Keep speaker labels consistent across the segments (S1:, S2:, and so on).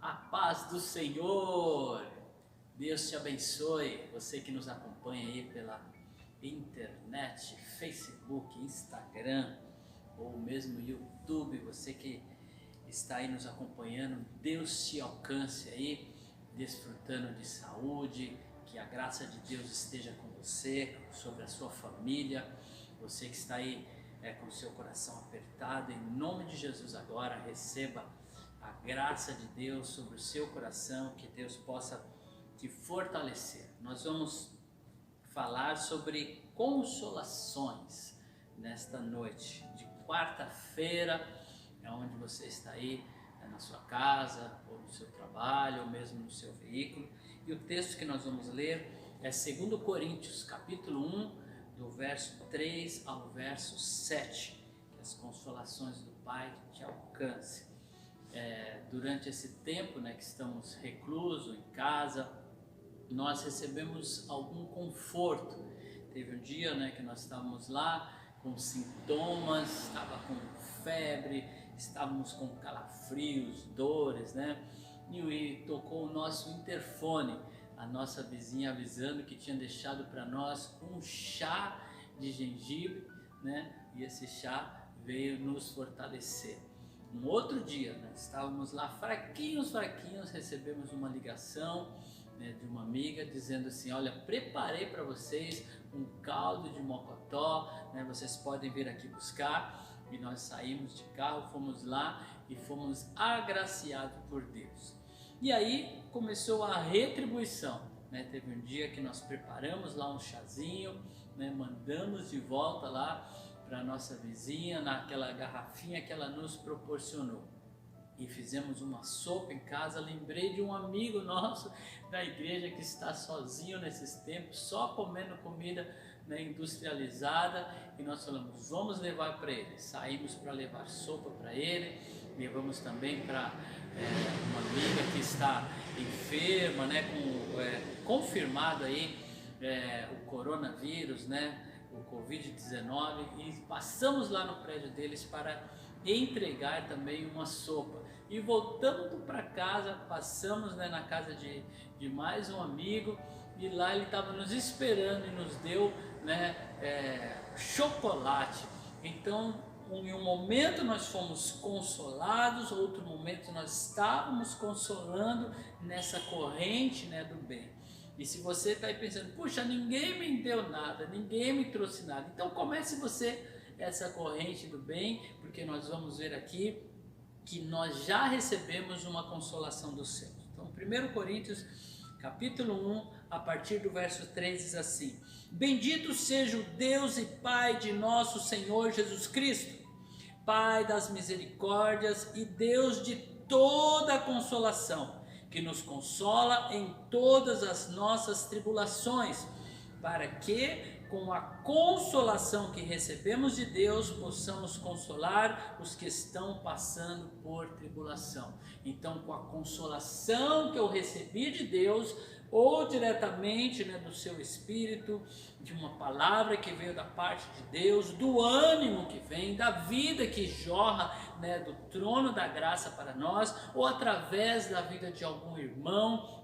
S1: A paz do Senhor, Deus te abençoe, você que nos acompanha aí pela internet, Facebook, Instagram ou mesmo YouTube, você que está aí nos acompanhando, Deus te alcance aí, desfrutando de saúde, que a graça de Deus esteja com você, sobre a sua família, você que está aí com o seu coração apertado, em nome de Jesus agora, receba a graça de Deus sobre o seu coração, que Deus possa te fortalecer. Nós vamos falar sobre consolações nesta noite de quarta-feira, onde você está aí na sua casa, ou no seu trabalho, ou mesmo no seu veículo. E o texto que nós vamos ler é 2 Coríntios, capítulo 1, do verso 3 ao verso 7, que as consolações do Pai te alcancem. Durante esse tempo, que estamos reclusos em casa, nós recebemos algum conforto. Teve um dia, que nós estávamos lá com sintomas, estava com febre, estávamos com calafrios, dores, e tocou o nosso interfone, a nossa vizinha avisando que tinha deixado para nós um chá de gengibre, e esse chá veio nos fortalecer. Um outro dia, estávamos lá fraquinhos, recebemos uma ligação de uma amiga dizendo assim: olha, preparei para vocês um caldo de mocotó, vocês podem vir aqui buscar. E nós saímos de carro, fomos lá e fomos agraciados por Deus. E aí começou a retribuição, teve um dia que nós preparamos lá um chazinho, mandamos de volta lá para nossa vizinha, naquela garrafinha que ela nos proporcionou. E fizemos uma sopa em casa. Lembrei de um amigo nosso da igreja que está sozinho nesses tempos, só comendo comida industrializada, e nós falamos, vamos levar para ele. Saímos para levar sopa para ele, levamos também para uma amiga que está enferma, confirmado aí o coronavírus, o Covid-19, e passamos lá no prédio deles para entregar também uma sopa. E voltando para casa, passamos na casa de mais um amigo, e lá ele estava nos esperando e nos deu chocolate. Então, em um momento nós fomos consolados, outro momento nós estávamos consolando nessa corrente do bem. E se você está aí pensando, puxa, ninguém me deu nada, ninguém me trouxe nada, então comece você essa corrente do bem, porque nós vamos ver aqui que nós já recebemos uma consolação dos céus. Então, 1 Coríntios, capítulo 1, a partir do verso 3 diz assim: bendito seja o Deus e Pai de nosso Senhor Jesus Cristo, Pai das misericórdias e Deus de toda a consolação, que nos consola em todas as nossas tribulações, para que, com a consolação que recebemos de Deus, possamos consolar os que estão passando por tribulação. Então, com a consolação que eu recebi de Deus, ou diretamente do seu Espírito, de uma palavra que veio da parte de Deus, do ânimo que vem, da vida que jorra do trono da graça para nós, ou através da vida de algum irmão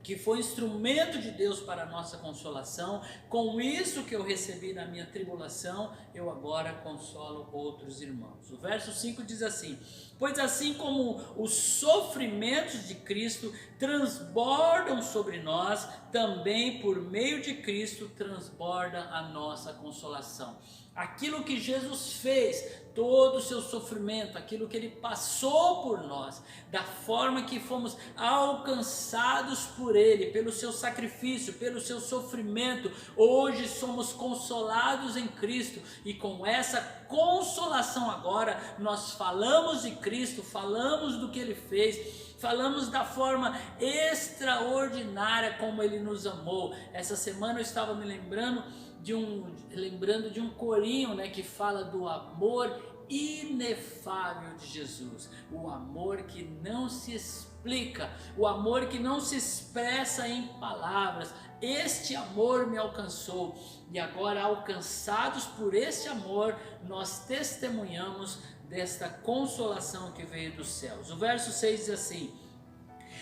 S1: que foi instrumento de Deus para a nossa consolação. Com isso que eu recebi na minha tribulação, eu agora consolo outros irmãos. O verso 5 diz assim: pois assim como os sofrimentos de Cristo transbordam sobre nós, também por meio de Cristo transborda a nossa consolação. Aquilo que Jesus fez, todo o seu sofrimento, aquilo que Ele passou por nós, da forma que fomos alcançados por Ele, pelo seu sacrifício, pelo seu sofrimento, hoje somos consolados em Cristo, e com essa consolação agora, nós falamos de Cristo, falamos do que Ele fez, falamos da forma extraordinária como Ele nos amou. Essa semana eu estava me lembrando de um corinho, que fala do amor inefável de Jesus, o amor que não se explica, o amor que não se expressa em palavras. Este amor me alcançou, e agora, alcançados por este amor, nós testemunhamos desta consolação que veio dos céus. O verso 6 diz assim: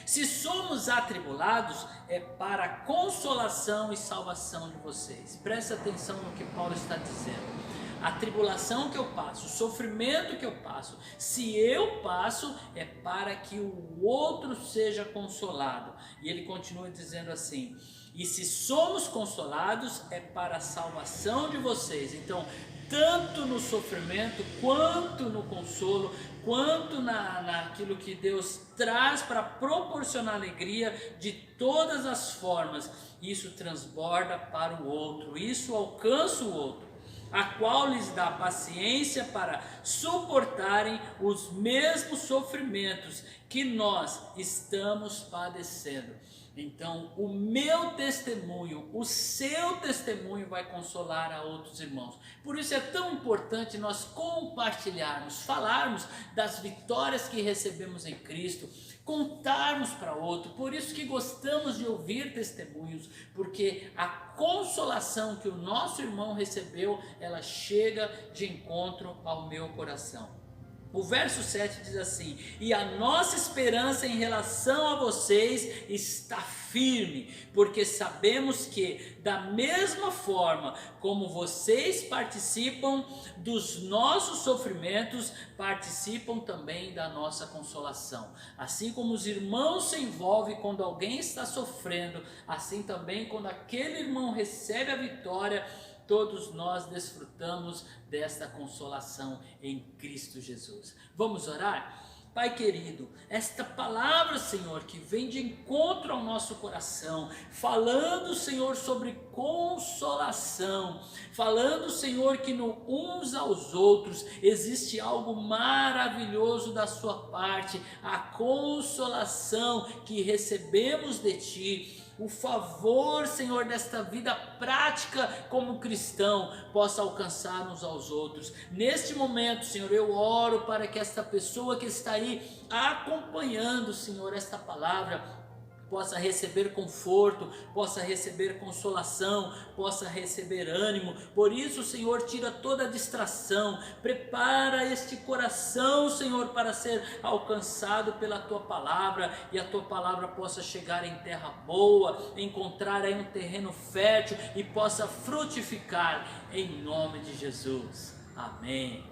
S1: Se somos atribulados, é para a consolação e salvação de vocês. Presta atenção no que Paulo está dizendo. A tribulação que eu passo, o sofrimento que eu passo, se eu passo, é para que o outro seja consolado. E ele continua dizendo assim: e se somos consolados, é para a salvação de vocês. Então, tanto no sofrimento, quanto no consolo, quanto naquilo que Deus traz para proporcionar alegria, de todas as formas, isso transborda para o outro, isso alcança o outro, a qual lhes dá paciência para suportarem os mesmos sofrimentos que nós estamos padecendo. Então, o meu testemunho, o seu testemunho vai consolar a outros irmãos. Por isso é tão importante nós compartilharmos, falarmos das vitórias que recebemos em Cristo, contarmos para outro. Por isso que gostamos de ouvir testemunhos, porque a consolação que o nosso irmão recebeu, ela chega de encontro ao meu coração. O verso 7 diz assim: e a nossa esperança em relação a vocês está firme, porque sabemos que, da mesma forma como vocês participam dos nossos sofrimentos, participam também da nossa consolação. Assim como os irmãos se envolvem quando alguém está sofrendo, assim também quando aquele irmão recebe a vitória, todos nós desfrutamos desta consolação em Cristo Jesus. Vamos orar? Pai querido, esta palavra, Senhor, que vem de encontro ao nosso coração, falando, Senhor, sobre consolação, falando, Senhor, que no uns aos outros existe algo maravilhoso da sua parte, a consolação que recebemos de Ti. O favor, Senhor, desta vida prática como cristão possa alcançar uns aos outros. Neste momento, Senhor, eu oro para que esta pessoa que está aí acompanhando, Senhor, esta palavra, possa receber conforto, possa receber consolação, possa receber ânimo. Por isso, Senhor, tira toda a distração, prepara este coração, Senhor, para ser alcançado pela Tua Palavra, e a Tua Palavra possa chegar em terra boa, encontrar aí um terreno fértil e possa frutificar em nome de Jesus. Amém.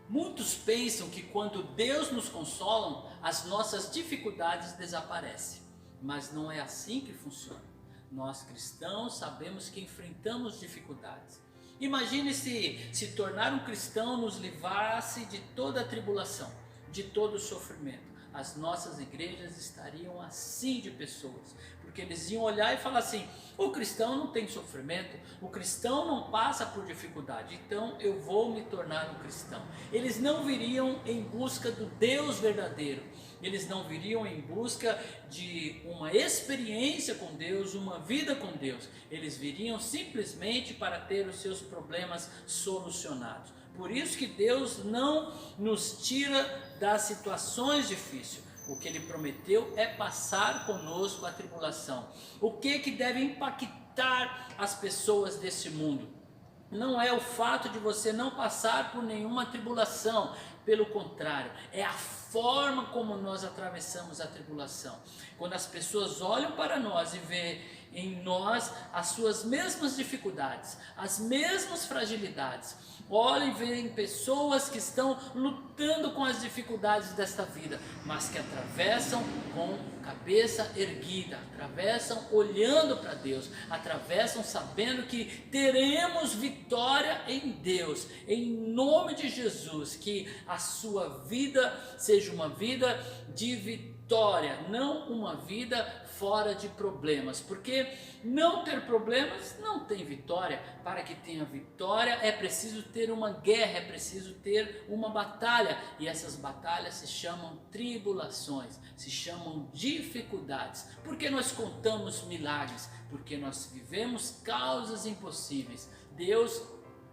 S1: Muitos pensam que quando Deus nos consola, as nossas dificuldades desaparecem, mas não é assim que funciona. Nós cristãos sabemos que enfrentamos dificuldades. Imagine se tornar um cristão nos livrasse de toda a tribulação, de todo o sofrimento. As nossas igrejas estariam assim de pessoas, porque eles iam olhar e falar assim: o cristão não tem sofrimento, o cristão não passa por dificuldade, então eu vou me tornar um cristão. Eles não viriam em busca do Deus verdadeiro, eles não viriam em busca de uma experiência com Deus, uma vida com Deus, eles viriam simplesmente para ter os seus problemas solucionados. Por isso que Deus não nos tira das situações difíceis. O que Ele prometeu é passar conosco a tribulação. O que deve impactar as pessoas desse mundo? Não é o fato de você não passar por nenhuma tribulação, pelo contrário, é a forma como nós atravessamos a tribulação. Quando as pessoas olham para nós e veem em nós as suas mesmas dificuldades, as mesmas fragilidades, olhem e veem pessoas que estão lutando com as dificuldades desta vida, mas que atravessam com cabeça erguida, atravessam olhando para Deus, atravessam sabendo que teremos vitória em Deus, em nome de Jesus. Que a sua vida seja uma vida de vitória, não uma vida fora de problemas, porque não ter problemas não tem vitória. Para que tenha vitória é preciso ter uma guerra, é preciso ter uma batalha, e essas batalhas se chamam tribulações, se chamam dificuldades. Porque nós contamos milagres, porque nós vivemos causas impossíveis. Deus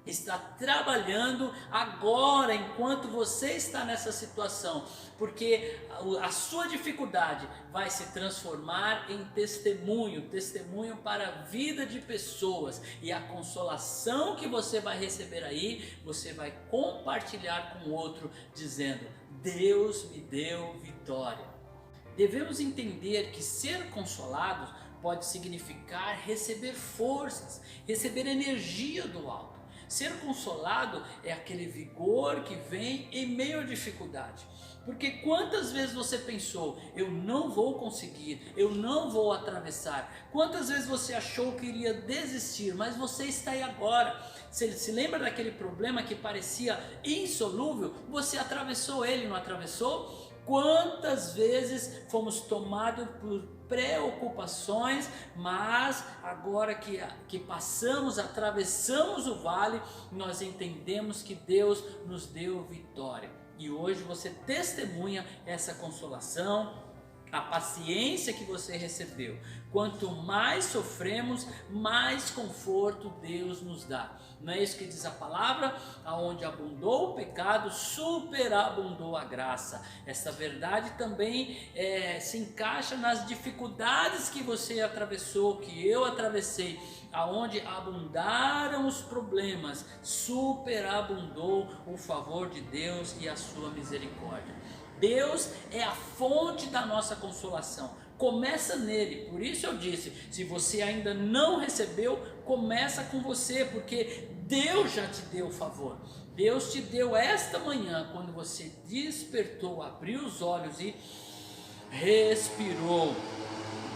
S1: está trabalhando agora, enquanto você está nessa situação, porque a sua dificuldade vai se transformar em testemunho, testemunho para a vida de pessoas, e a consolação que você vai receber aí, você vai compartilhar com o outro, dizendo: Deus me deu vitória. Devemos entender que ser consolados pode significar receber forças, receber energia do alto. Ser consolado é aquele vigor que vem em meio à dificuldade. Porque quantas vezes você pensou, eu não vou conseguir, eu não vou atravessar? Quantas vezes você achou que iria desistir, mas você está aí agora? Você se lembra daquele problema que parecia insolúvel? Você atravessou ele, não atravessou? Quantas vezes fomos tomados por preocupações, mas agora que passamos, atravessamos o vale, nós entendemos que Deus nos deu vitória. E hoje você testemunha essa consolação, a paciência que você recebeu. Quanto mais sofremos, mais conforto Deus nos dá. Não é isso que diz a palavra? Aonde abundou o pecado, superabundou a graça. Essa verdade também se encaixa nas dificuldades que você atravessou, que eu atravessei. Aonde abundaram os problemas, superabundou o favor de Deus e a sua misericórdia. Deus é a fonte da nossa consolação. Começa nele. Por isso eu disse, se você ainda não recebeu, começa com você, porque Deus já te deu o favor. Deus te deu esta manhã, quando você despertou, abriu os olhos e respirou.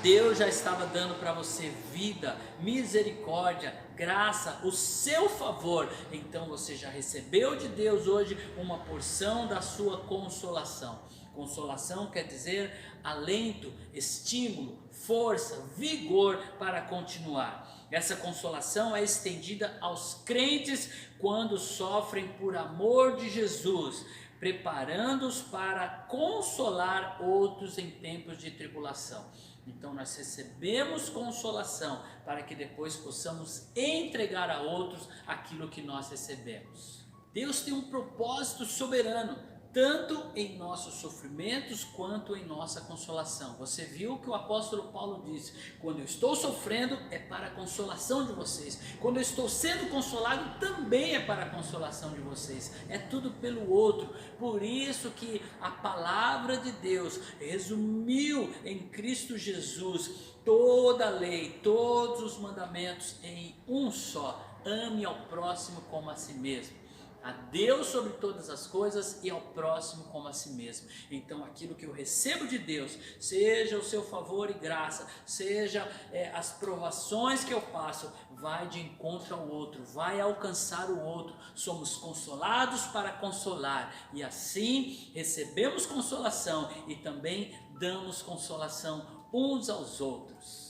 S1: Deus já estava dando para você vida, misericórdia, graça, o seu favor. Então você já recebeu de Deus hoje uma porção da sua consolação. Consolação quer dizer alento, estímulo, força, vigor para continuar. Essa consolação é estendida aos crentes quando sofrem por amor de Jesus, preparando-os para consolar outros em tempos de tribulação. Então nós recebemos consolação para que depois possamos entregar a outros aquilo que nós recebemos. Deus tem um propósito soberano, tanto em nossos sofrimentos quanto em nossa consolação. Você viu que o apóstolo Paulo disse: quando eu estou sofrendo é para a consolação de vocês, quando eu estou sendo consolado também é para a consolação de vocês, é tudo pelo outro. Por isso que a palavra de Deus resumiu em Cristo Jesus toda a lei, todos os mandamentos em um só: ame ao próximo como a si mesmo. A Deus sobre todas as coisas e ao próximo como a si mesmo. Então aquilo que eu recebo de Deus, seja o seu favor e graça, seja as provações que eu passo, vai de encontro ao outro, vai alcançar o outro. Somos consolados para consolar, e assim recebemos consolação e também damos consolação uns aos outros.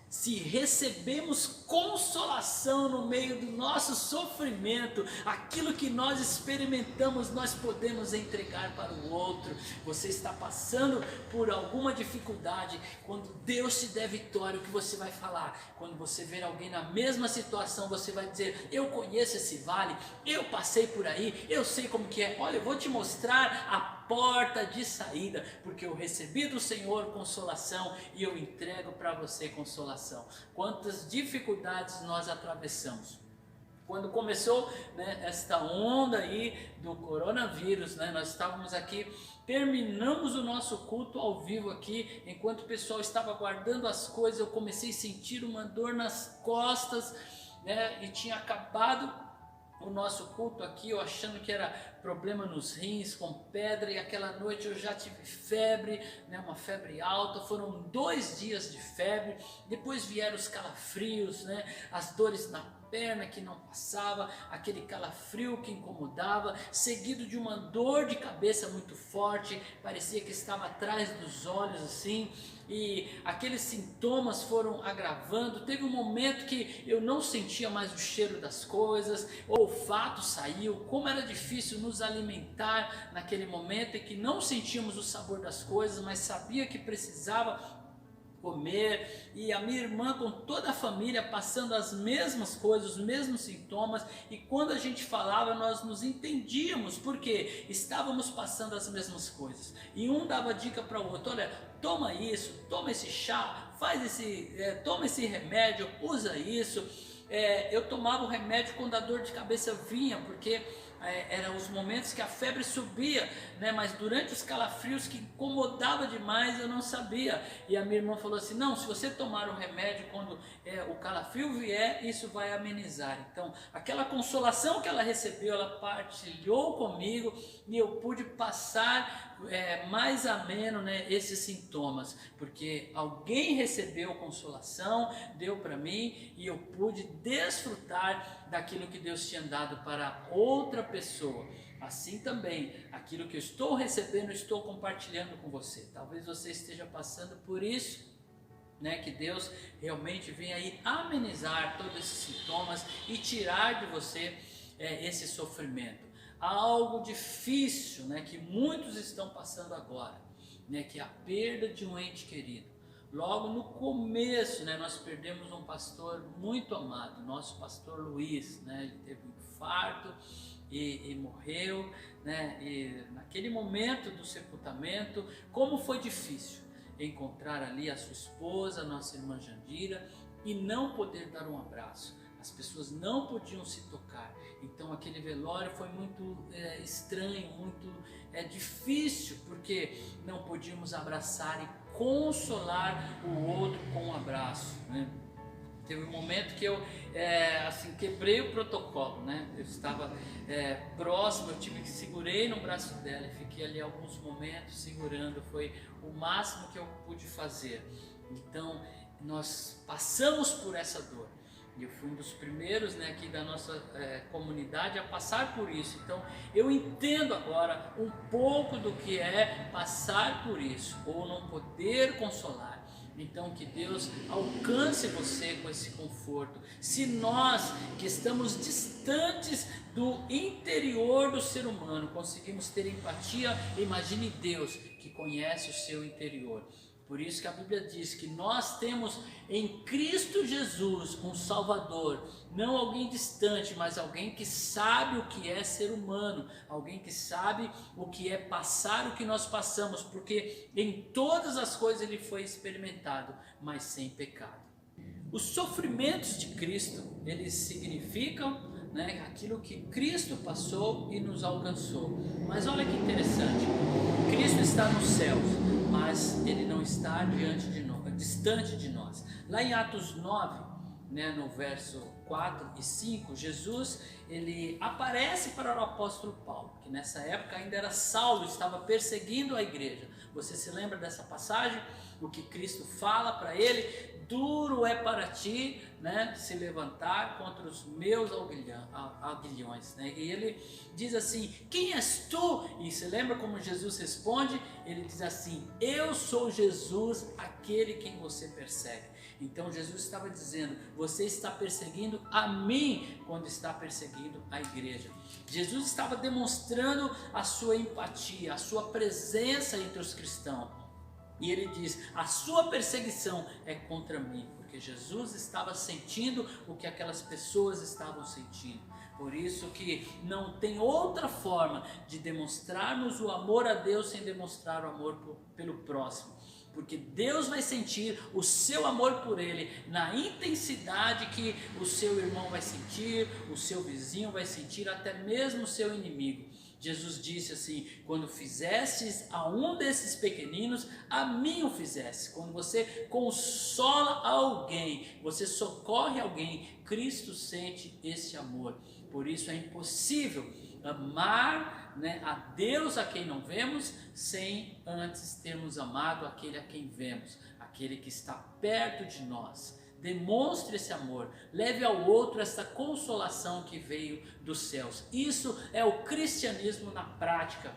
S1: Se recebemos consolação no meio do nosso sofrimento, aquilo que nós experimentamos, nós podemos entregar para o outro. Você está passando por alguma dificuldade, quando Deus te der vitória, o que você vai falar? Quando você ver alguém na mesma situação, você vai dizer: eu conheço esse vale, eu passei por aí, eu sei como que é. Olha, eu vou te mostrar a porta de saída, porque eu recebi do Senhor consolação e eu entrego para você consolação. Quantas dificuldades nós atravessamos. Quando começou, esta onda aí do coronavírus, nós estávamos aqui, terminamos o nosso culto ao vivo aqui, enquanto o pessoal estava guardando as coisas, eu comecei a sentir uma dor nas costas, e tinha acabado o nosso culto aqui, eu achando que era problema nos rins, com pedra, e aquela noite eu já tive febre, uma febre alta. Foram 2 dias de febre, depois vieram os calafrios, as dores na perna que não passava, aquele calafrio que incomodava, seguido de uma dor de cabeça muito forte, parecia que estava atrás dos olhos assim, e aqueles sintomas foram agravando. Teve um momento que eu não sentia mais o cheiro das coisas, o olfato saiu. Como era difícil nos alimentar naquele momento em que não sentíamos o sabor das coisas, mas sabia que precisava comer. E a minha irmã com toda a família passando as mesmas coisas, os mesmos sintomas, e quando a gente falava nós nos entendíamos, porque estávamos passando as mesmas coisas, e um dava dica para o outro: olha, toma isso, toma esse chá, toma esse remédio, usa isso. Eu tomava o remédio quando a dor de cabeça vinha, porque eram os momentos que a febre subia, né? Mas durante os calafrios que incomodava demais, eu não sabia. E a minha irmã falou assim: não, se você tomar o remédio quando o calafrio vier, isso vai amenizar. Então, aquela consolação que ela recebeu, ela partilhou comigo e eu pude passar mais ameno, né, esses sintomas, porque alguém recebeu consolação, deu para mim e eu pude desfrutar daquilo que Deus tinha dado para outra pessoa. Assim também, aquilo que eu estou recebendo, eu estou compartilhando com você. Talvez você esteja passando por isso, né, que Deus realmente venha aí amenizar todos esses sintomas e tirar de você esse sofrimento. Algo difícil, né, que muitos estão passando agora, né, que é a perda de um ente querido. Logo no começo, né, nós perdemos um pastor muito amado, nosso pastor Luiz, né, ele teve um infarto e morreu, né, e naquele momento do sepultamento, como foi difícil encontrar ali a sua esposa, a nossa irmã Jandira, e não poder dar um abraço. As pessoas não podiam se tocar. Então aquele velório foi muito estranho, muito difícil, porque não podíamos abraçar e consolar o outro com um abraço, né? Teve um momento que eu assim, quebrei o protocolo, né? Eu estava próximo, eu segurei no braço dela e fiquei ali alguns momentos segurando, foi o máximo que eu pude fazer. Então nós passamos por essa dor. E eu fui um dos primeiros, né, aqui da nossa comunidade a passar por isso. Então eu entendo agora um pouco do que é passar por isso, ou não poder consolar. Então que Deus alcance você com esse conforto. Se nós que estamos distantes do interior do ser humano conseguimos ter empatia, imagine Deus que conhece o seu interior. Por isso que a Bíblia diz que nós temos em Cristo Jesus um Salvador, não alguém distante, mas alguém que sabe o que é ser humano, alguém que sabe o que é passar o que nós passamos, porque em todas as coisas ele foi experimentado, mas sem pecado. Os sofrimentos de Cristo, eles significam, né, aquilo que Cristo passou e nos alcançou. Mas olha que interessante, Cristo está nos céus, mas Ele não está distante de nós. Lá em Atos 9, né, no verso 4 e 5, Jesus ele aparece para o apóstolo Paulo, que nessa época ainda era Saulo, estava perseguindo a igreja. Você se lembra dessa passagem? O que Cristo fala para ele: duro é para ti, né, se levantar contra os meus aguilhões, né? E ele diz assim: quem és tu? E você lembra como Jesus responde? Ele diz assim: eu sou Jesus, aquele quem você persegue. Então Jesus estava dizendo: você está perseguindo a mim quando está perseguindo a igreja. Jesus estava demonstrando a sua empatia, a sua presença entre os cristãos. E ele diz: a sua perseguição é contra mim, porque Jesus estava sentindo o que aquelas pessoas estavam sentindo. Por isso que não tem outra forma de demonstrarmos o amor a Deus sem demonstrar o amor pelo próximo. Porque Deus vai sentir o seu amor por ele na intensidade que o seu irmão vai sentir, o seu vizinho vai sentir, até mesmo o seu inimigo. Jesus disse assim: quando fizestes a um desses pequeninos, a mim o fizesse. Quando você consola alguém, você socorre alguém, Cristo sente esse amor. Por isso é impossível amar, né, a Deus a quem não vemos, sem antes termos amado aquele a quem vemos, aquele que está perto de nós. Demonstre esse amor, leve ao outro essa consolação que veio dos céus. Isso é o cristianismo na prática,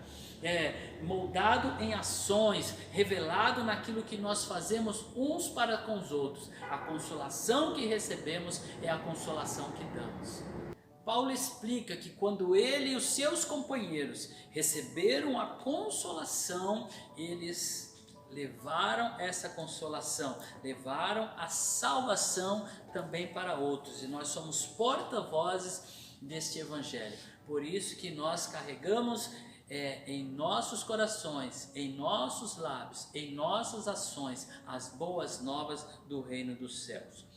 S1: moldado em ações, revelado naquilo que nós fazemos uns para com os outros. A consolação que recebemos é a consolação que damos. Paulo explica que quando ele e os seus companheiros receberam a consolação, eles levaram essa consolação, levaram a salvação também para outros, e nós somos porta-vozes deste evangelho. Por isso que nós carregamos em nossos corações, em nossos lábios, em nossas ações, as boas novas do reino dos céus.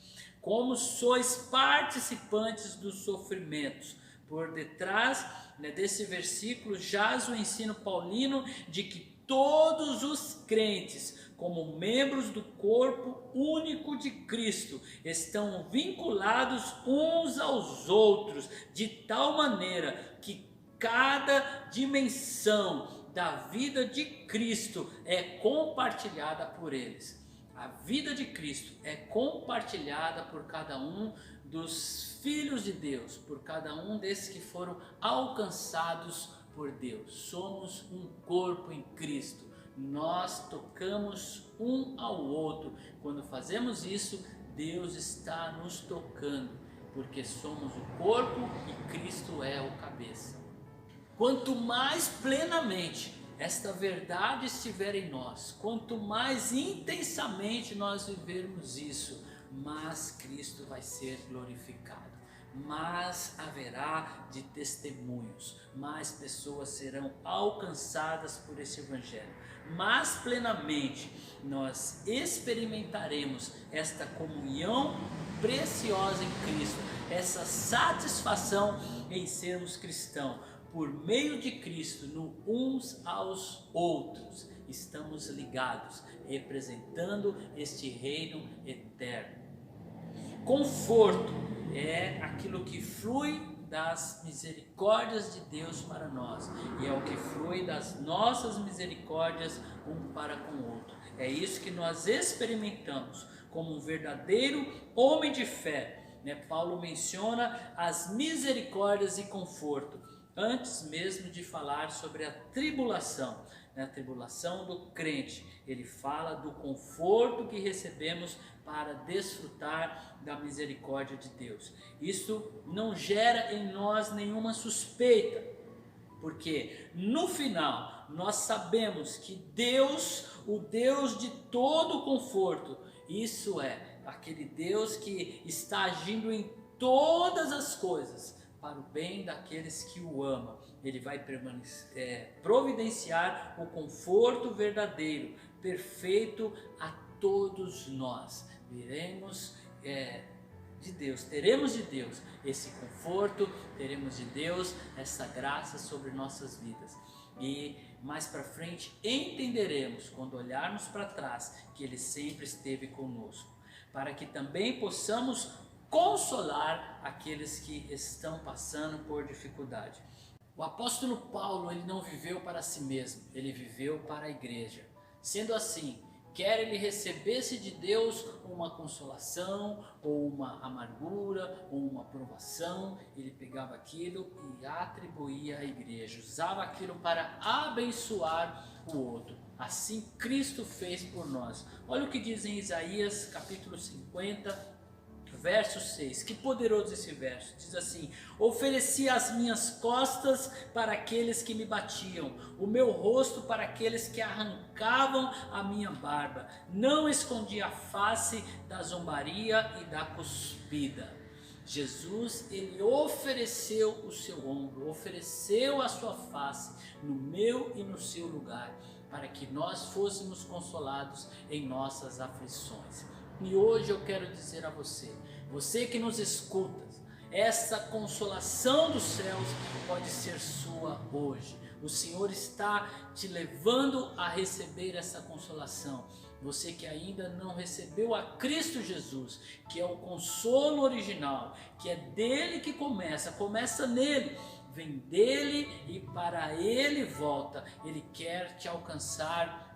S1: Como sois participantes dos sofrimentos, por detrás, desse versículo jaz o ensino paulino de que todos os crentes, como membros do corpo único de Cristo, estão vinculados uns aos outros de tal maneira que cada dimensão da vida de Cristo é compartilhada por eles. A vida de Cristo é compartilhada por cada um dos filhos de Deus, por cada um desses que foram alcançados por Deus. Somos um corpo em Cristo. Nós tocamos um ao outro. Quando fazemos isso, Deus está nos tocando, porque somos o corpo e Cristo é o cabeça. Quanto mais plenamente esta verdade estiver em nós, quanto mais intensamente nós vivermos isso, mais Cristo vai ser glorificado, mais haverá de testemunhos, mais pessoas serão alcançadas por esse evangelho, mais plenamente nós experimentaremos esta comunhão preciosa em Cristo, essa satisfação em sermos cristãos. Por meio de Cristo, uns aos outros, estamos ligados, representando este reino eterno. Conforto é aquilo que flui das misericórdias de Deus para nós, e é o que flui das nossas misericórdias um para com o outro. É isso que nós experimentamos como um verdadeiro homem de fé. Paulo menciona as misericórdias e conforto antes mesmo de falar sobre a tribulação do crente. Ele fala do conforto que recebemos para desfrutar da misericórdia de Deus. Isso não gera em nós nenhuma suspeita, porque no final nós sabemos que Deus, o Deus de todo conforto, isso é, aquele Deus que está agindo em todas as coisas para o bem daqueles que o amam. Ele vai providenciar o conforto verdadeiro, perfeito a todos nós. Teremos de Deus esse conforto, teremos de Deus essa graça sobre nossas vidas. E mais para frente entenderemos, quando olharmos para trás, que Ele sempre esteve conosco, para que também possamos consolar aqueles que estão passando por dificuldade. O apóstolo Paulo, ele não viveu para si mesmo, ele viveu para a igreja. Sendo assim, quer ele recebesse de Deus uma consolação, ou uma amargura, ou uma provação, ele pegava aquilo e atribuía à igreja, usava aquilo para abençoar o outro. Assim Cristo fez por nós. Olha o que diz em Isaías capítulo 50, verso 6, que poderoso esse verso, diz assim: ofereci as minhas costas para aqueles que me batiam, o meu rosto para aqueles que arrancavam a minha barba, não escondi a face da zombaria e da cuspida. Jesus, ele ofereceu o seu ombro, ofereceu a sua face no meu e no seu lugar, para que nós fôssemos consolados em nossas aflições. E hoje eu quero dizer a você que nos escuta, essa consolação dos céus pode ser sua hoje. O Senhor está te levando a receber essa consolação. Você que ainda não recebeu a Cristo Jesus, que é o consolo original, que é dele que começa nele. Vem dele e para ele volta. Ele quer te alcançar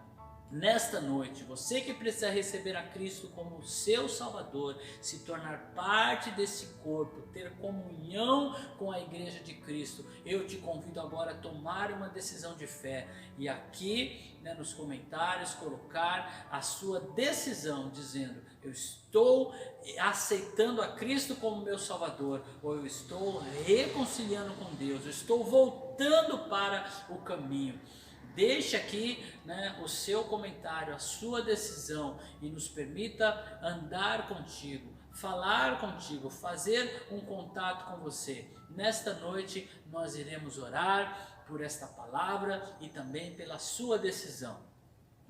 S1: nesta noite. Você que precisa receber a Cristo como seu Salvador, se tornar parte desse corpo, ter comunhão com a igreja de Cristo, eu te convido agora a tomar uma decisão de fé e aqui, nos comentários, colocar a sua decisão, dizendo: eu estou aceitando a Cristo como meu Salvador, ou eu estou reconciliando com Deus, eu estou voltando para o caminho. Deixe aqui o seu comentário, a sua decisão, e nos permita andar contigo, falar contigo, fazer um contato com você. Nesta noite nós iremos orar por esta palavra e também pela sua decisão.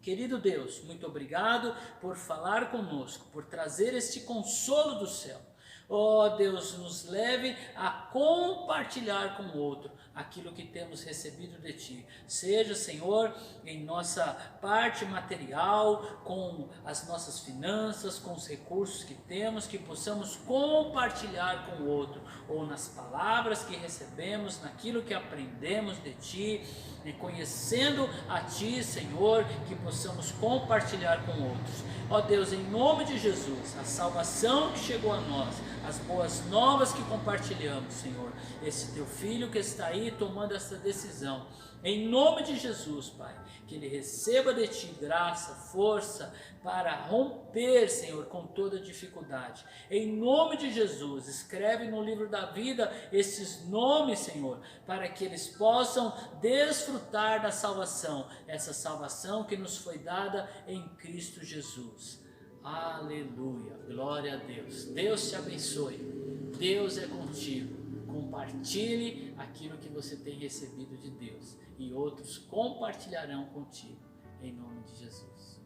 S1: Querido Deus, muito obrigado por falar conosco, por trazer este consolo do céu. Ó Deus, nos leve a compartilhar com o outro aquilo que temos recebido de Ti. Seja, Senhor, em nossa parte material, com as nossas finanças, com os recursos que temos, que possamos compartilhar com o outro, ou nas palavras que recebemos, naquilo que aprendemos de Ti, e conhecendo a Ti, Senhor, que possamos compartilhar com outros. Ó Deus, em nome de Jesus, a salvação que chegou a nós, as boas novas que compartilhamos, Senhor, esse Teu Filho que está aí tomando essa decisão, em nome de Jesus, Pai, que ele receba de Ti graça, força para romper, Senhor, com toda dificuldade. Em nome de Jesus, escreve no livro da vida esses nomes, Senhor, para que eles possam desfrutar da salvação, essa salvação que nos foi dada em Cristo Jesus. Aleluia, glória a Deus. Deus te abençoe, Deus é contigo. Compartilhe aquilo que você tem recebido de Deus e outros compartilharão contigo, em nome de Jesus.